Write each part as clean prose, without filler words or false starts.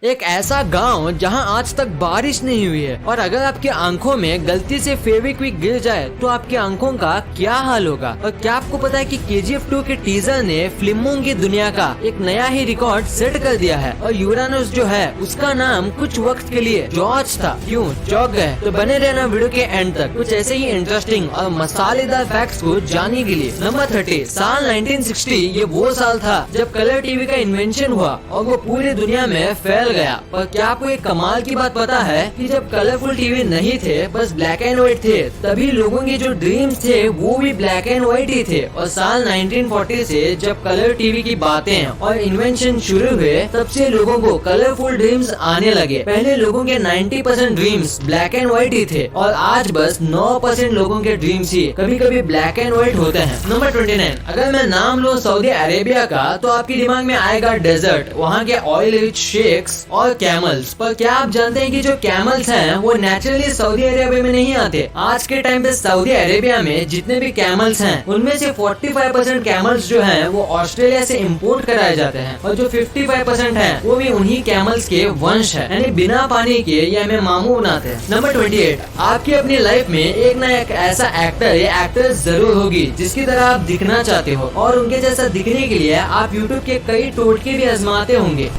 एक ऐसा गांव जहां आज तक बारिश नहीं हुई है और अगर आपकी आंखों में गलती से फेविक्विक गिर जाए तो आपकी आंखों का क्या हाल होगा। और क्या आपको पता है कि KGF 2 के टीजर ने फिल्मों की दुनिया का एक नया ही रिकॉर्ड सेट कर दिया है और यूरानस जो है उसका नाम कुछ वक्त के लिए जॉर्ज था। क्यों चौंक गए? तो बने रहना वीडियो के एंड तक कुछ ऐसे ही इंटरेस्टिंग और मसालेदार फैक्ट्स को जानने के लिए। नंबर 30, साल 1960 ये वो साल था जब कलर टीवी का इन्वेंशन हुआ और वो पूरी दुनिया में फैल गया। पर क्या आपको एक कमाल की बात पता है कि जब कलरफुल टीवी नहीं थे, बस ब्लैक एंड व्हाइट थे, तभी लोगों के जो ड्रीम्स थे वो भी ब्लैक एंड व्हाइट ही थे। और साल 1940 से जब कलर टीवी की बातें और इन्वेंशन शुरू हुए तब से लोगों को कलरफुल ड्रीम्स आने लगे। पहले लोगों के 90% ड्रीम्स ब्लैक एंड व्हाइट ही थे और आज बस 9% लोगों के ड्रीम्स ही कभी कभी ब्लैक एंड व्हाइट होते हैं। नंबर 29, अगर मैं नाम लूं सऊदी अरेबिया का तो आपके दिमाग में आएगा डेजर्ट, वहाँ के ऑयल रिच शेक्स और कैमल्स। पर क्या आप जानते हैं कि जो कैमल्स हैं वो नेचुरली सऊदी अरेबिया में नहीं आते। आज के टाइम पे सऊदी अरेबिया में जितने भी कैमल्स हैं उनमें से 45% कैमल्स जो हैं वो ऑस्ट्रेलिया से इंपोर्ट कराए जाते हैं और जो 55% हैं वो भी उन्हीं कैमल्स के वंश है, यानी बिना पानी के ये हमें मामू बनाते हैं। नंबर 28, आपकी अपनी लाइफ में एक ना एक ऐसा एक्टर या एक्ट्रेस जरूर होगी जिसकी तरह आप दिखना चाहते हो और उनके जैसा दिखने के लिए आप यूट्यूब के कई टोटके भी आजमाते होंगे।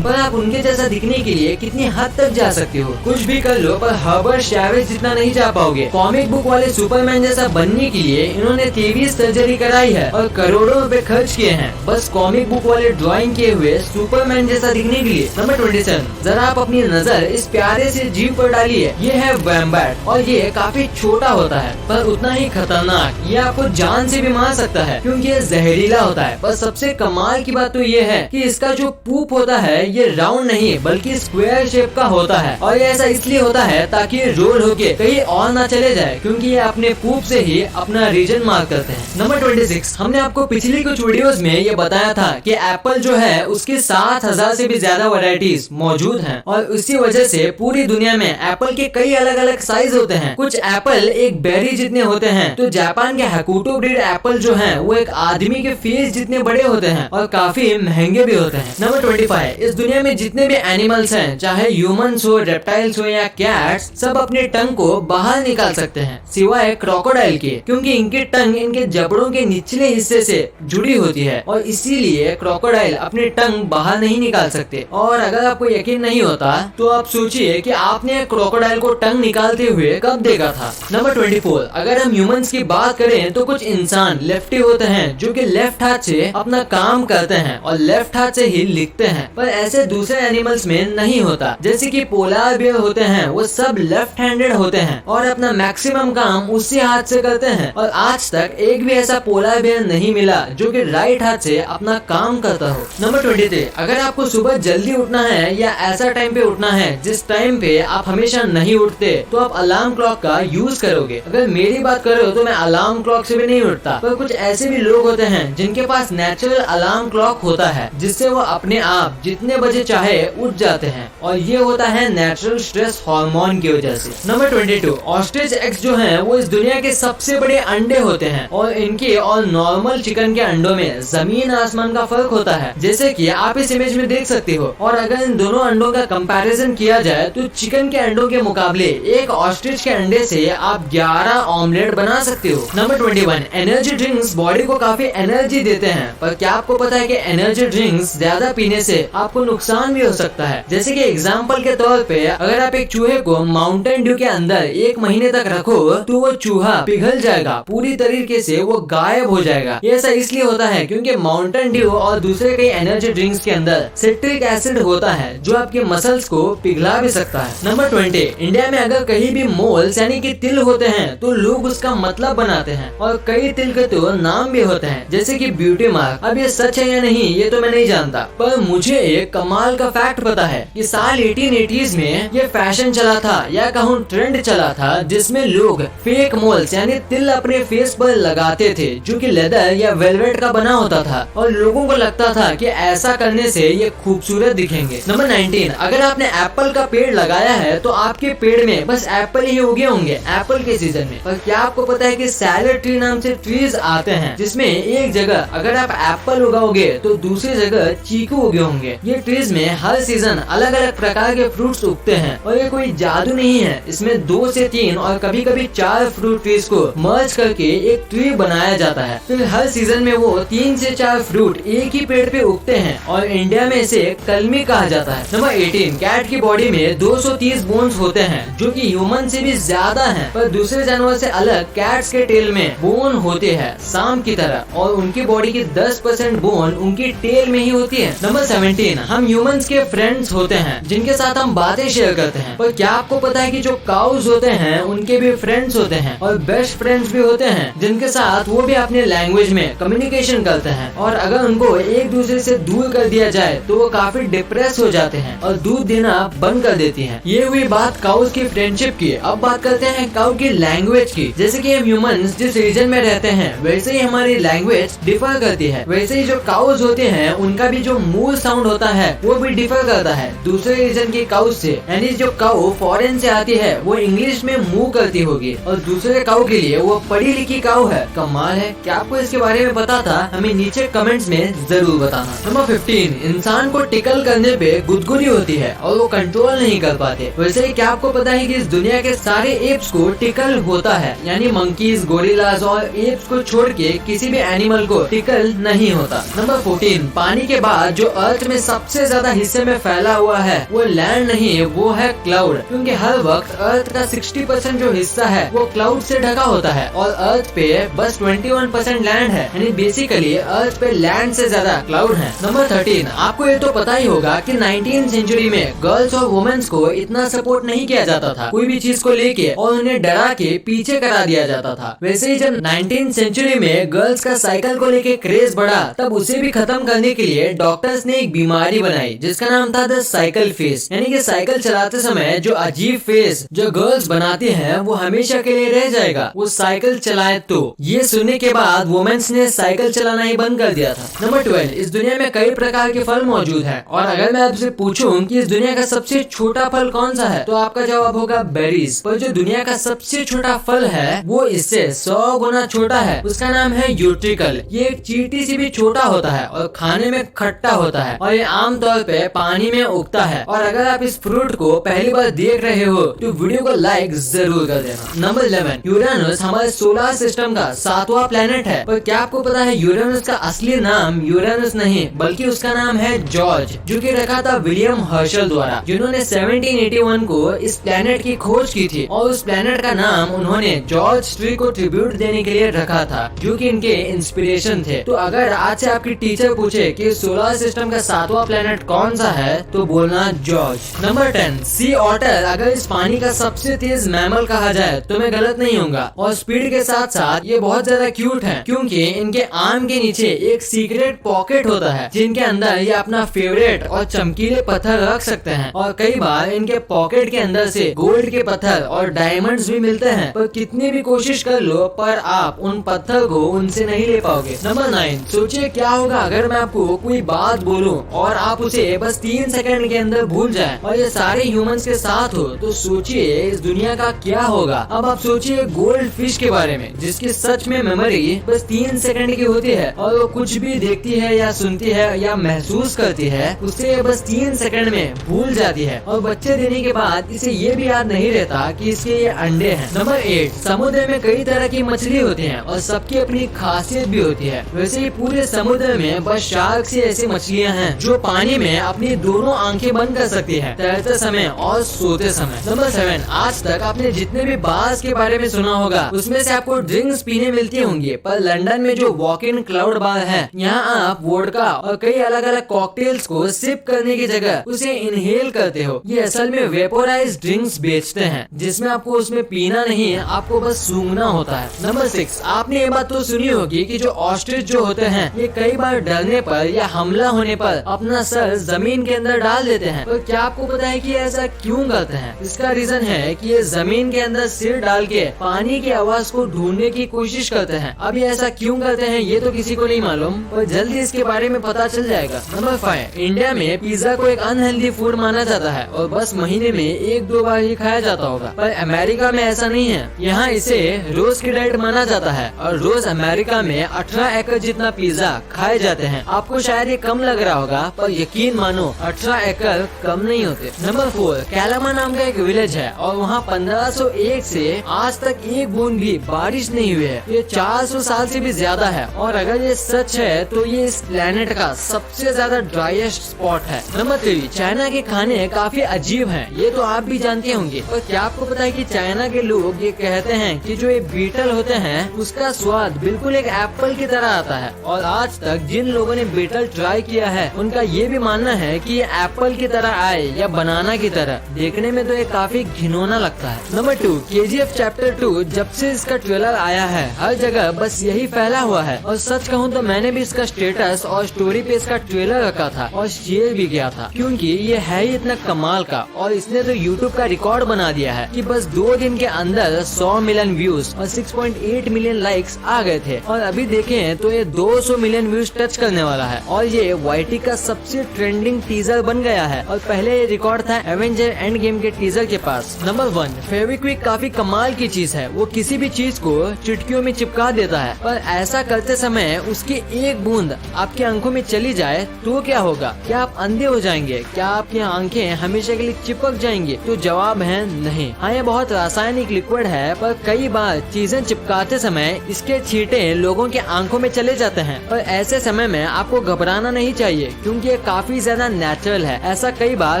पर आप उनके जैसा दिखने के लिए कितनी हद तक जा सकते हो? कुछ भी कर लो पर हर्बर्ट शैवेज जितना नहीं जा पाओगे। कॉमिक बुक वाले सुपरमैन जैसा बनने के लिए इन्होंने 23 सर्जरी कराई है और करोड़ों रुपए खर्च किए हैं बस कॉमिक बुक वाले ड्राइंग किए हुए सुपरमैन जैसा दिखने के लिए। नंबर 27, जरा आप अपनी नजर इस प्यारे से जीव पर डालिए। ये है वैम्बैट और ये काफी छोटा होता है पर उतना ही खतरनाक। ये आपको जान से भी मार सकता है क्योंकि ये जहरीला होता है। पर सबसे कमाल की बात तो ये है कि इसका जो पूप होता है ये राउंड नहीं बल्कि स्क्वायर शेप का होता है और ये ऐसा इसलिए होता है ताकि ये रोल होके कहीं और ना चले जाए क्योंकि ये अपने पूप से ही अपना रीजन मार्क करते हैं। नंबर 26, हमने आपको पिछली कुछ वीडियोस में ये बताया था कि एप्पल जो है उसकी 7000 से भी ज्यादा वैरायटीज मौजूद हैं और उसी वजह से पूरी दुनिया में एप्पल के कई अलग अलग साइज होते हैं। कुछ एप्पल एक बेरी जितने होते हैं तो जापान के हकुटो ब्रीड एप्पल जो है वो एक आदमी के फेस जितने बड़े होते हैं और काफी महंगे भी होते हैं। नंबर 25, इस दुनिया में जितने भी एनिमल्स हैं चाहे ह्यूमंस हो, रेप्टाइल्स हो या कैट्स, सब अपने टंग को बाहर निकाल सकते हैं सिवाय क्रोकोडाइल के क्योंकि इनकी टंग इनके जबड़ों के निचले हिस्से से जुड़ी होती है और इसीलिए क्रोकोडाइल अपनी टंग बाहर नहीं निकाल सकते। और अगर आपको यकीन नहीं होता तो आप सोचिए कि आपने क्रोकोडाइल को टंग निकालते हुए कब देखा था। नंबर 24, अगर हम ह्यूमंस की बात करें तो कुछ इंसान लेफ्टी होते हैं जो कि लेफ्ट हाथ से अपना काम करते हैं और लेफ्ट हाथ से ही लिखते हैं। पर ऐसे दूसरे एनिमल्स में नहीं होता। जैसे कि पोलार बियर होते हैं वो सब लेफ्ट हैंडेड होते हैं और अपना मैक्सिमम काम उसी हाथ से करते हैं और आज तक एक भी ऐसा पोलार बियर नहीं मिला जो कि राइट हाथ से अपना काम करता हो। नंबर 23, अगर आपको सुबह जल्दी उठना है या ऐसा टाइम पे उठना है जिस टाइम पे आप हमेशा नहीं उठते तो आप अलार्म क्लॉक का यूज करोगे। अगर मेरी बात करो तो मैं अलार्म क्लॉक से भी नहीं उठता। पर कुछ ऐसे भी लोग होते हैं जिनके पास नेचुरल अलार्म क्लॉक होता है जिससे वो अपने आप जितने बजे चाहे उठ जाते हैं और ये होता है नेचुरल स्ट्रेस हार्मोन की वजह से। नंबर 22, ऑस्ट्रिच एग्स जो हैं वो इस दुनिया के सबसे बड़े अंडे होते हैं और इनके और नॉर्मल चिकन के अंडों में जमीन आसमान का फर्क होता है जैसे कि आप इस इमेज में देख सकते हो। और अगर इन दोनों अंडों का कंपैरिजन किया जाए तो चिकन के अंडों के मुकाबले एक ऑस्ट्रिच के अंडे से आप 11 ऑमलेट बना सकते हो। नंबर 21, एनर्जी ड्रिंक्स बॉडी को काफी एनर्जी देते हैं पर क्या आपको पता है कि एनर्जी ड्रिंक्स ज्यादा पीने से आपको नुकसान भी हो सकता है। जैसे कि एग्जांपल के तौर पे अगर आप एक चूहे को माउंटेन ड्यू के अंदर 1 महीने तक रखो तो वो चूहा पिघल जाएगा, पूरी तरीके से वो गायब हो जाएगा। ये ऐसा इसलिए होता है क्योंकि माउंटेन ड्यू और दूसरे कई एनर्जी ड्रिंक्स के अंदर सिट्रिक एसिड होता है जो आपके मसल्स को पिघला भी सकता है। नंबर 20, इंडिया में अगर कहीं भी मोल्स यानी कि तिल होते हैं तो लोग उसका मतलब बनाते हैं और कई तिल के तो नाम भी होते हैं जैसे कि ब्यूटी मार्क। अब ये सच है या नहीं ये तो मैं नहीं जानता पर मुझे एक कमाल का फैक्ट पता है कि साल 1880s में ये फैशन चला था या कहूँ ट्रेंड चला था जिसमें लोग फेक मोल्स यानी तिल अपने फेस पर लगाते थे जो कि लेदर या वेलवेट का बना होता था और लोगों को लगता था कि ऐसा करने से ये खूबसूरत दिखेंगे। नंबर 19, अगर आपने एप्पल का पेड़ लगाया है तो आपके पेड़ में बस एप्पल ही उगे होंगे एप्पल के सीजन में। पर क्या आपको पता है कि सैलड ट्री नाम से ट्रीज आते हैं जिसमें एक जगह अगर आप एप्पल उगाओगे तो दूसरी जगह चीकू उगे होंगे। ये ट्रीज में हर सीजन अलग अलग प्रकार के फ्रूट्स उगते हैं और ये कोई जादू नहीं है। इसमें 2 से 3 और कभी कभी 4 फ्रूट ट्रीज को मर्ज करके एक ट्री बनाया जाता है। फिर हर सीजन में वो 3 से 4 फ्रूट एक ही पेड़ पे उगते हैं और इंडिया में इसे कलमी कहा जाता है। नंबर 18, कैट की बॉडी में 230 बोन्स होते हैं जो कि ह्यूमन से भी ज्यादा हैं, पर दूसरे जानवर से अलग कैट्स के टेल में बोन होते हैं सांप की तरह और उनकी बॉडी की 10% बोन उनकी टेल में ही होती है। नंबर 17, हम ह्यूमंस के फ्रेंड्स होते हैं जिनके साथ हम बातें शेयर करते हैं, पर क्या आपको पता है कि जो काउज होते हैं उनके भी फ्रेंड्स होते हैं और बेस्ट फ्रेंड्स भी होते हैं जिनके साथ वो भी अपने लैंग्वेज में कम्युनिकेशन करते हैं और अगर उनको एक दूसरे से दूर कर दिया जाए तो वो काफी डिप्रेस हो जाते हैं और दूध देना बंद कर देती हैं। ये हुई बात काउज की फ्रेंडशिप की। अब बात करते हैं काउ की लैंग्वेज की। जैसे कि हम ह्यूमंस जिस रीजन में रहते हैं वैसे ही हमारी लैंग्वेज डिफर करती है, वैसे ही जो काउज होते हैं उनका भी जो मूव साउंड होता है वो भी डिफर करता है दूसरे रीजन के काउ से। यानी जो काउ फॉरेन से आती है वो इंग्लिश में मूव करती होगी और दूसरे काउ के लिए वो पढ़ी लिखी काउ है। कमाल है। क्या आपको इसके बारे में पता था? हमें नीचे कमेंट्स में जरूर बताना। नंबर 15, इंसान को टिकल करने पे गुदगुदी होती है और वो कंट्रोल नहीं कर पाते। वैसे ही क्या आपको पता है कि इस दुनिया के सारे एप्स को टिकल होता है, यानी मंकीज, गोरिल्लाज और एप्स को छोड़ के किसी भी एनिमल को टिकल नहीं होता। नंबर 14, पानी के बाद जो अर्थ में सबसे ज्यादा हिस्से में फैला हुआ है वो लैंड नहीं, वो है क्लाउड, क्योंकि हर वक्त अर्थ का 60% जो हिस्सा है वो क्लाउड से ढका होता है और अर्थ पे बस 21% लैंड है, यानी बेसिकली अर्थ पे लैंड से ज्यादा क्लाउड है। नंबर 13, आपको ये तो पता ही होगा कि 19वीं सेंचुरी में गर्ल्स और वुमेन्स को इतना सपोर्ट नहीं किया जाता था कोई भी चीज को लेके और उन्हें डरा के पीछे करा दिया जाता था। वैसे ही जब 19वीं सेंचुरी में गर्ल्स का साइकिल को लेके क्रेज बढ़ा तब उसे भी खत्म करने के लिए डॉक्टर्स ने एक बीमारी बनाई जिसका नाम था द साइकिल फेस, यानी कि साइकिल चलाते समय जो अजीब फेस जो गर्ल्स बनाती हैं वो हमेशा के लिए रह जाएगा वो साइकिल चलाए तो। ये सुनने के बाद वुमेन्स ने साइकिल चलाना ही बंद कर दिया था। नंबर 12, इस दुनिया में कई प्रकार के फल मौजूद हैं और अगर मैं आपसे पूछूं कि इस दुनिया का सबसे छोटा फल कौन सा है तो आपका जवाब होगा बेरीज। पर जो दुनिया का सबसे छोटा फल है वो इससे 100 गुना छोटा है, उसका नाम है यूट्रिकल। ये एक चींटी से भी छोटा होता है और खाने में खट्टा होता है और ये आमतौर पे पानी में उगता है। और अगर आप इस फ्रूट को पहली बार देख रहे हो तो वीडियो को लाइक जरूर कर देना। नंबर 11, यूरेनस हमारे सोलर सिस्टम का 7वां प्लेनेट है, पर क्या आपको पता है यूरेनस का असली नाम यूरेनस नहीं बल्कि उसका नाम है जॉर्ज, जो कि रखा था विलियम हर्शल द्वारा, जिन्होंने 1781 को इस प्लेनेट की खोज की थी और उस प्लेनेट का नाम उन्होंने जॉर्ज ट्री को ट्रिब्यूट देने के लिए रखा था जो कि इनके इंस्पिरेशन थे। तो अगर आज से आपकी टीचर पूछे कि सोलर सिस्टम का 7वां प्लेनेट कौन सा है तो बोलना जॉर्ज। नंबर 10, सी ऑटर अगर इस पानी का सबसे तेज मैमल कहा जाए तो मैं गलत नहीं होऊंगा और स्पीड के साथ साथ ये बहुत ज्यादा क्यूट है क्योंकि इनके आर्म के नीचे एक सीक्रेट पॉकेट होता है जिनके अंदर ये अपना फेवरेट और चमकीले पत्थर रख सकते हैं और कई बार इनके पॉकेट के अंदर से गोल्ड के पत्थर और डायमंड्स भी मिलते हैं, पर कितनी भी कोशिश कर लो पर आप उन पत्थर को उनसे नहीं ले पाओगे। नंबर 9, सोचिए क्या होगा अगर मैं आपको कोई बात बोलूं और आप उसे बस 3 सेकंड के अंदर भूल जाएं और ये सारे ह्यूमंस के साथ हो तो सोचिए इस दुनिया का क्या होगा। अब आप सोचिए गोल्ड फिश के बारे में जिसकी सच में मेमोरी बस 3 सेकंड की होती है और वो कुछ भी देखती है या सुनती है या महसूस करती है उसे बस 3 सेकंड में भूल जाती है और बच्चे देने के बाद इसे ये भी याद नहीं रहता कि इसके ये अंडे हैं। नंबर 8, समुद्र में कई तरह की मछली होती हैं और सबकी अपनी खासियत भी होती है। वैसे ही पूरे समुद्र में बस शार्क से ऐसी मछलियां हैं जो पानी में अपनी दोनों आंखें बंद कर सकती है तैरते समय और सोते समय। नंबर 7, आज तक आपने जितने भी बार्स के बारे में सुना होगा उसमें से आपको ड्रिंक्स पीने मिलती होंगी, पर लंदन में जो वॉक इन क्लाउड बार है यहाँ आप वोडका और कई अलग अलग कॉकटेल्स को सिप करने की जगह उसे इनहेल करते हो। ये असल में वेपोराइज ड्रिंक्स बेचते हैं जिसमें आपको उसमें पीना नहीं है, आपको बस सूंघना होता है। नंबर 6, आपने ये बात तो सुनी होगी कि जो ऑस्ट्रिच जो होते हैं ये कई बार डरने पर या हमला होने पर अपना सर जमीन के अंदर डाल देते हैं, पर क्या आपको पता है कि ऐसा क्यों करते हैं? इसका रीजन है कि ये जमीन के अंदर सिर डाल के पानी की आवाज को ढूंढने की कोशिश करते हैं। अब ये ऐसा क्यों करते हैं ये तो किसी को नहीं मालूम, पर जल्दी इसके बारे में पता चल जाएगा। नंबर 5, इंडिया में पिज्जा को एक अनहेल्दी फूड माना जाता है और बस महीने में 1-2 बार ही खाया जाता होगा, पर अमेरिका में ऐसा नहीं है। यहाँ इसे रोज की डाइट माना जाता है और रोज अमेरिका में 18 एकड़ जितना पिज्जा खाए जाते हैं। आपको शायद ये कम लग रहा होगा पर यकीन मानो 18 एकड़ कम नहीं होते। नंबर 4, कैलामा नाम का एक विलेज है और वहाँ 1501 से आज तक एक बूंद भी बारिश नहीं हुई है। ये 400 साल से भी ज्यादा है और अगर ये सच है तो ये इस प्लेनेट का सबसे ज्यादा ड्राइएस्ट स्पॉट है। नंबर 3, चाइना के खाने काफी अजीब हैं, ये तो आप भी जानते होंगे। पर क्या आपको पता है कि चाइना के लोग ये कहते हैं कि जो ये बीटल होते हैं उसका स्वाद बिल्कुल एक एप्पल की तरह आता है। और आज तक जिन लोगों ने बीटल ट्राई किया है उनका ये भी मानना है कि ये एप्पल की तरह आए या बनाना की तरह। देखने में तो ये काफी घिनौना लगता है। नंबर 2, KGF चैप्टर 2 जब से इसका ट्रेलर आया है हर जगह बस यही फैला हुआ है। और सच कहूँ तो मैंने भी इसका स्टेटस और स्टोरी पे इसका ट्रेलर रखा था और शेयर भी किया था, क्योंकि ये है ही इतना कमाल का। और इसने तो YouTube का रिकॉर्ड बना दिया है कि बस 2 दिन के अंदर 100 मिलियन व्यूज और 6.8 मिलियन लाइक्स आ गए थे। और अभी देखें तो ये 200 मिलियन व्यूज टच करने वाला है और ये YT का सबसे ट्रेंडिंग टीजर बन गया है। और पहले ये रिकॉर्ड था एवेंजर एंड गेम के टीजर के पास। नंबर 1, फेविक्विक काफी कमाल की चीज है। वो किसी भी चीज को चुटकियों में चिपका देता है, पर ऐसा करते समय उसकी एक बूंद आपकी आंखों में चली जाए तो क्या होगा? क्या आप अंधे हो जाएंगे? क्या आपकी आंखें हमेशा के लिए चिपक जाएंगी? तो जवाब है नहीं। हाँ, ये बहुत रासायनिक लिक्विड है, पर कई बार चीजें चिपकाते समय इसके छींटे लोगों के आंखों में चले जाते हैं। पर ऐसे समय में आपको घबराना नहीं चाहिए, क्योंकि ये काफी ज्यादा नेचुरल है। ऐसा कई बार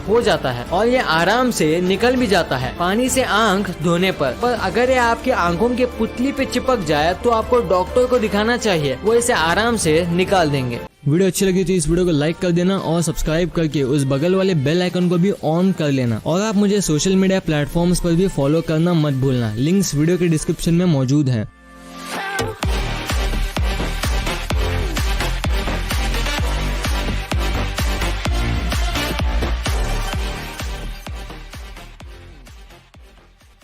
हो जाता है और ये आराम से निकल भी जाता है पानी से आंख धोने पर अगर ये आपकी आंखों के पुतली पे चिपक जाए तो आपको डॉक्टर को दिखाना चाहिए, वो इसे आराम से निकाल देंगे। वीडियो अच्छी लगी तो इस वीडियो को लाइक कर देना और सब्सक्राइब करके उस बगल वाले बेल आइकन को भी ऑन कर लेना। और आप मुझे सोशल मीडिया प्लेटफॉर्म्स पर भी फॉलो करना मत भूलना। लिंक्स वीडियो के डिस्क्रिप्शन में मौजूद हैं।